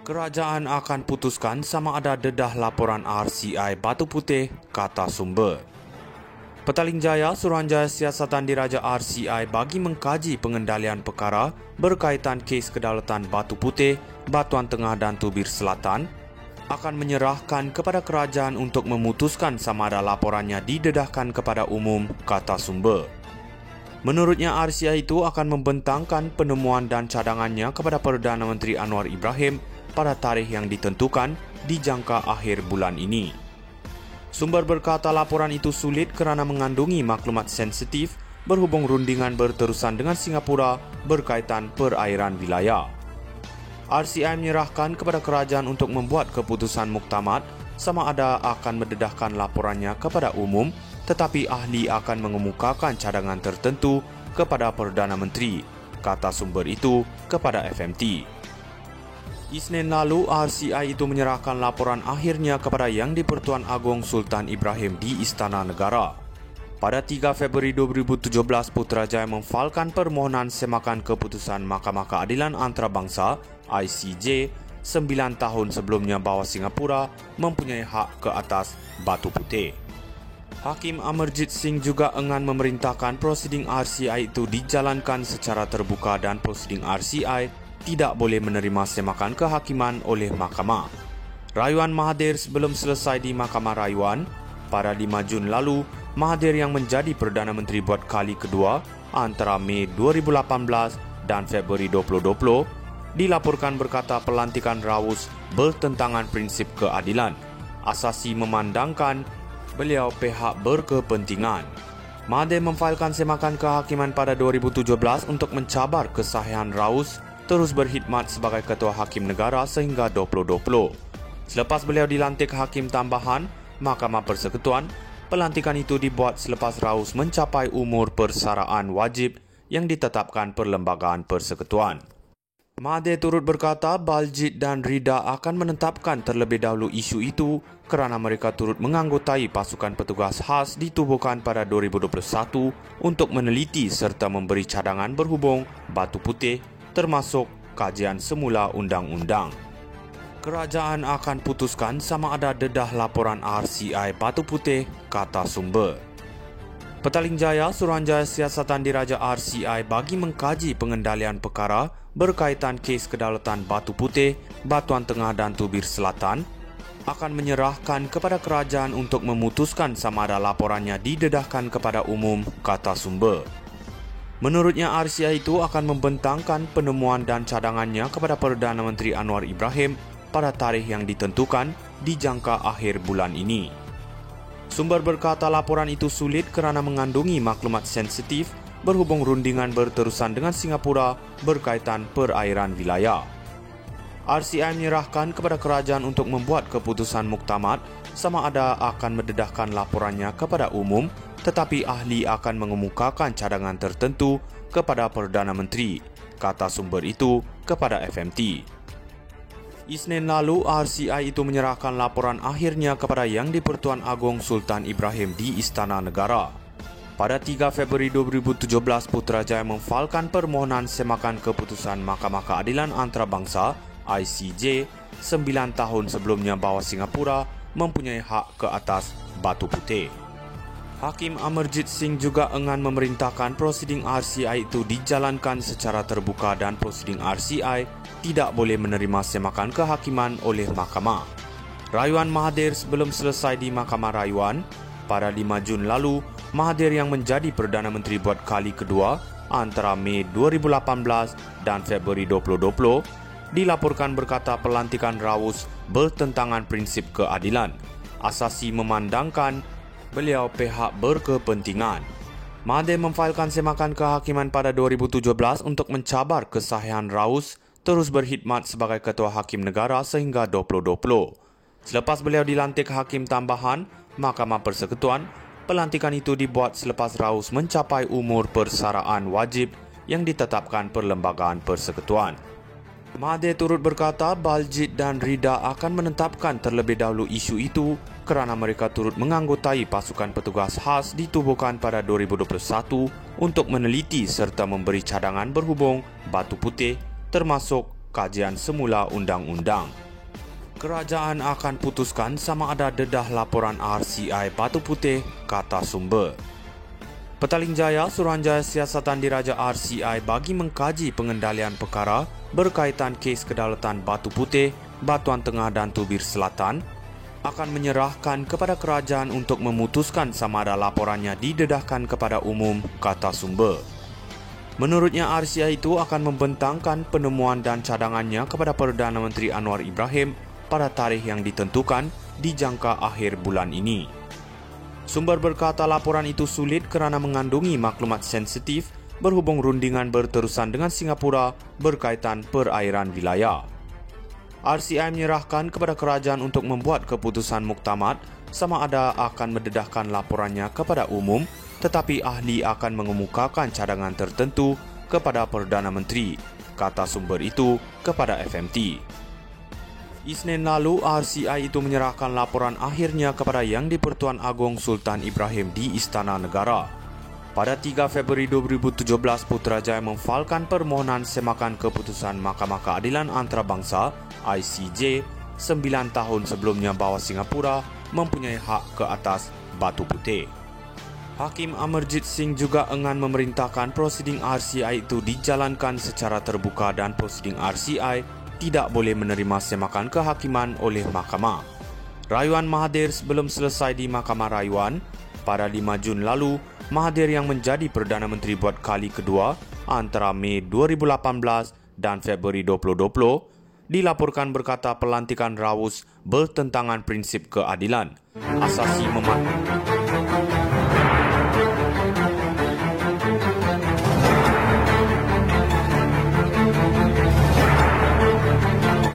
Kerajaan akan putuskan sama ada dedah laporan RCI Batu Putih, kata sumber. Petaling Jaya, Suruhanjaya Siasatan Diraja RCI bagi mengkaji pengendalian perkara berkaitan kes kedaulatan Batu Putih, Batuan Tengah dan Tubir Selatan akan menyerahkan kepada kerajaan untuk memutuskan sama ada laporannya didedahkan kepada umum, kata sumber. Menurutnya, RCI itu akan membentangkan penemuan dan cadangannya kepada Perdana Menteri Anwar Ibrahim pada tarikh yang ditentukan di jangka akhir bulan ini. Sumber berkata laporan itu sulit kerana mengandungi maklumat sensitif berhubung rundingan berterusan dengan Singapura berkaitan perairan wilayah. RCI menyerahkan kepada kerajaan untuk membuat keputusan muktamad sama ada akan mendedahkan laporannya kepada umum, tetapi ahli akan mengemukakan cadangan tertentu kepada Perdana Menteri, kata sumber itu kepada FMT. Isnin lalu, RCI itu menyerahkan laporan akhirnya kepada Yang di-Pertuan Agong Sultan Ibrahim di Istana Negara. Pada 3 Februari 2017, Putrajaya memfailkan permohonan semakan keputusan Mahkamah Keadilan Antarabangsa ICJ 9 tahun sebelumnya bahawa Singapura mempunyai hak ke atas Batu Putih. Hakim Amarjit Singh juga enggan memerintahkan prosiding RCI itu dijalankan secara terbuka dan prosiding RCI tidak boleh menerima semakan kehakiman oleh mahkamah. Rayuan Mahathir sebelum selesai di Mahkamah Rayuan pada 5 Jun lalu, Mahathir yang menjadi Perdana Menteri buat kali kedua antara Mei 2018 dan Februari 2020 dilaporkan berkata pelantikan Rawus bertentangan prinsip keadilan. Asasi memandangkan beliau pihak berkepentingan. Mahathir memfailkan semakan kehakiman pada 2017 untuk mencabar kesahihan Rawus terus berkhidmat sebagai Ketua Hakim Negara sehingga 2020. Selepas beliau dilantik Hakim Tambahan Mahkamah Persekutuan, pelantikan itu dibuat selepas Rawus mencapai umur persaraan wajib yang ditetapkan Perlembagaan Persekutuan. Mahathir turut berkata Baljit dan Rida akan menetapkan terlebih dahulu isu itu kerana mereka turut menganggotai pasukan petugas khas ditubuhkan pada 2021 untuk meneliti serta memberi cadangan berhubung Batu Putih termasuk kajian semula undang-undang. Kerajaan akan putuskan sama ada dedah laporan RCI Batu Putih, kata sumber. Petaling Jaya, Suruhanjaya Siasatan Diraja RCI bagi mengkaji pengendalian perkara berkaitan kes kedaulatan Batu Putih, Batuan Tengah dan Tubir Selatan akan menyerahkan kepada kerajaan untuk memutuskan sama ada laporannya didedahkan kepada umum, kata sumber. Menurutnya, RCI itu akan membentangkan penemuan dan cadangannya kepada Perdana Menteri Anwar Ibrahim pada tarikh yang ditentukan di jangka akhir bulan ini. Sumber berkata laporan itu sulit kerana mengandungi maklumat sensitif berhubung rundingan berterusan dengan Singapura berkaitan perairan wilayah. RCI menyerahkan kepada kerajaan untuk membuat keputusan muktamad sama ada akan mendedahkan laporannya kepada umum, tetapi ahli akan mengemukakan cadangan tertentu kepada Perdana Menteri, kata sumber itu kepada FMT. Isnin lalu, RCI itu menyerahkan laporan akhirnya kepada Yang di-Pertuan Agong Sultan Ibrahim di Istana Negara. Pada 3 Februari 2017, Putrajaya memfailkan permohonan semakan keputusan Mahkamah Keadilan Antarabangsa ICJ 9 tahun sebelumnya bahawa Singapura mempunyai hak ke atas Batu Putih. Hakim Amarjit Singh juga enggan memerintahkan prosiding RCI itu dijalankan secara terbuka dan prosiding RCI tidak boleh menerima semakan kehakiman oleh mahkamah. Rayuan Mahathir sebelum selesai di Mahkamah Rayuan pada 5 Jun lalu, Mahathir yang menjadi Perdana Menteri buat kali kedua antara Mei 2018 dan Februari 2020 dilaporkan berkata pelantikan Rawus bertentangan prinsip keadilan. Asasi memandangkan beliau pihak berkepentingan. Mahathir memfailkan semakan kehakiman pada 2017 untuk mencabar kesahihan Rawus terus berkhidmat sebagai Ketua Hakim Negara sehingga 2020. Selepas beliau dilantik Hakim Tambahan Mahkamah Persekutuan, pelantikan itu dibuat selepas Rawus mencapai umur persaraan wajib yang ditetapkan Perlembagaan Persekutuan. Mahathir turut berkata Baljit dan Rida akan menetapkan terlebih dahulu isu itu kerana mereka turut menganggotai pasukan petugas khas ditubuhkan pada 2021 untuk meneliti serta memberi cadangan berhubung Batu Putih termasuk kajian semula undang-undang. Kerajaan akan putuskan sama ada dedah laporan RCI Batu Putih, kata sumber. Petaling Jaya Suruhanjaya Siasatan Diraja RCI bagi mengkaji pengendalian perkara berkaitan kes kedaulatan Batu Putih, Batuan Tengah dan Tubir Selatan akan menyerahkan kepada kerajaan untuk memutuskan sama ada laporannya didedahkan kepada umum, kata sumber. Menurutnya, RCI itu akan membentangkan penemuan dan cadangannya kepada Perdana Menteri Anwar Ibrahim pada tarikh yang ditentukan di jangka akhir bulan ini. Sumber berkata laporan itu sulit kerana mengandungi maklumat sensitif berhubung rundingan berterusan dengan Singapura berkaitan perairan wilayah. RCI menyerahkan kepada kerajaan untuk membuat keputusan muktamad sama ada akan mendedahkan laporannya kepada umum, tetapi ahli akan mengemukakan cadangan tertentu kepada Perdana Menteri, kata sumber itu kepada FMT. Isnin lalu, RCI itu menyerahkan laporan akhirnya kepada Yang di-Pertuan Agong Sultan Ibrahim di Istana Negara. Pada 3 Februari 2017, Putrajaya memfailkan permohonan semakan keputusan Mahkamah Keadilan Antarabangsa ICJ 9 tahun sebelumnya bahawa Singapura mempunyai hak ke atas Batu Putih. Hakim Amarjit Singh juga enggan memerintahkan prosiding RCI itu dijalankan secara terbuka dan prosiding RCI tidak boleh menerima semakan kehakiman oleh mahkamah. Rayuan Mahathir sebelum selesai di Mahkamah Rayuan pada 5 Jun lalu, Mahathir yang menjadi Perdana Menteri buat kali kedua antara Mei 2018 dan Februari 2020 dilaporkan berkata pelantikan Rawus bertentangan prinsip keadilan. Asasi